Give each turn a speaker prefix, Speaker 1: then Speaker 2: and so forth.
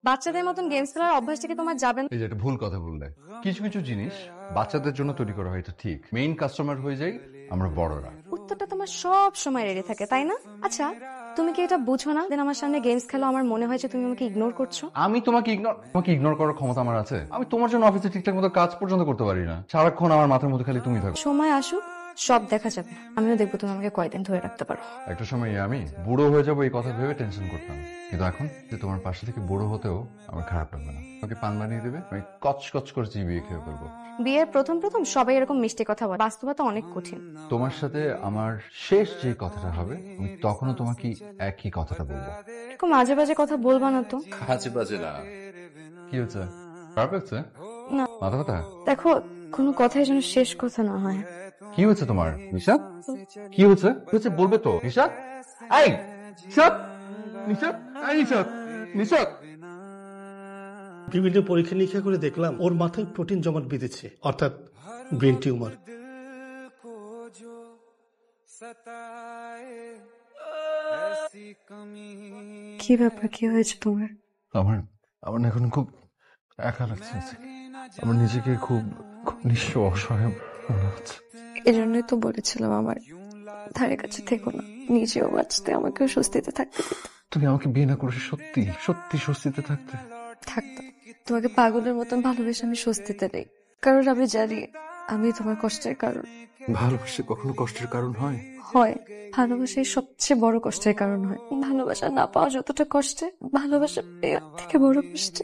Speaker 1: বাচ্চাদের মতন গেমস খেলার অভ্যাসটা কি তোমার যাবে না?
Speaker 2: এই যে একটা ভুল কথা বললে। কিছু কিছু জিনিস বাচ্চাদের জন্য তৈরি করা হয়, এটা ঠিক। মেইন কাস্টমার হয়ে যাই আমরা বড়রা।
Speaker 1: উত্তরটা তোমার সব সময় রেডি থাকে, তাই না? আচ্ছা, তুমি কি এটা বুঝো না দেন আমার সামনে গেমস খেলো আমার মনে হয় যে তুমি আমাকে ইগনোর করছো?
Speaker 2: আমি তোমাকে ইগনোর করার ক্ষমতা আমার আছে? আমি তোমার জন্য অফিসে ঠিকঠাক মতো কাজ পর্যন্ত করতে পারি না। সারাক্ষণ আমার মাথার মধ্যে খালি তুমি থাকো।
Speaker 1: সময় আসুক, সব দেখা যাবে। আমিও দেখবো তুমি আমাকে কয়দিন ধরে রাখতে পারো।
Speaker 2: একটা সময় আমি বুড়ো হয়ে যাবো এই কথা ভেবে টেনশন করতাম, কিন্তু এখন যে তোমার পাশে থেকে বুড়ো হতেও আমার খারাপ লাগবে না। আমাকে পান বানিয়ে দেবে, আমি কচ করে চিবিয়ে খেয়ে ফেলবো।
Speaker 1: বিয়ের প্রথম প্রথম সবাই এরকম মিষ্টি কথা বলে, বাস্তবতা অনেক কঠিন।
Speaker 2: তোমার সাথে আমার শেষ যে কথাটা হবে, আমি তখনও তোমাকে একই কথাটা বলবো।
Speaker 1: এরকম মাঝে মাঝে কথা বলবা না তো।
Speaker 2: কাছে বাজে না। কি হচ্ছে? খারাপ লাগছে?
Speaker 1: না
Speaker 2: মাথা ব্যথা?
Speaker 1: দেখো, কোনো কথাই যেন শেষ কথা না হয়।
Speaker 2: কি হচ্ছে তোমার নিশাত? কি হচ্ছে বলবে তো নিশাত? এই নিশাত, নিশাত, এই নিশাত, নিশাত।
Speaker 3: বিভিন্ন পরীক্ষা নিরীক্ষা করে দেখলাম ওর মাথায় প্রোটিন জমাট বেঁধেছে, অর্থাৎ ব্রেন টিউমার।
Speaker 1: কি ব্যাপার, কি হয়েছে তোমার?
Speaker 2: আমার আমার না এখন খুব একা লাগছে। আমার নিজেকে খুব খুব নিঃস্ব, অসহায় মনে হচ্ছে।
Speaker 1: এজন্যই তো বলেছিলাম আমার ধারে কাছে থেকো না, নিজেও বাঁচতে আমাকেও স্বস্তিতে থাকতে দিতে।
Speaker 2: তুমি আমাকে বিয়ে না করে সত্যি সত্যি স্বস্তিতে থাকতে?
Speaker 1: থাকতাম। তোমাকে পাগলের মতন ভালোবেসে আমি স্বস্তিতে নেই, কারণ আমি জানি আমি তোমার কষ্টের কারণ।
Speaker 2: ভালোবাসে কখনো কষ্টের কারণ হয়?
Speaker 1: হয়, ভালোবাসাই সবচেয়ে বড় কষ্টের কারণ হয়। ভালোবাসা না পাওয়া যতটা কষ্টে, ভালোবাসা পেয়ে থেকে বড় কষ্টে।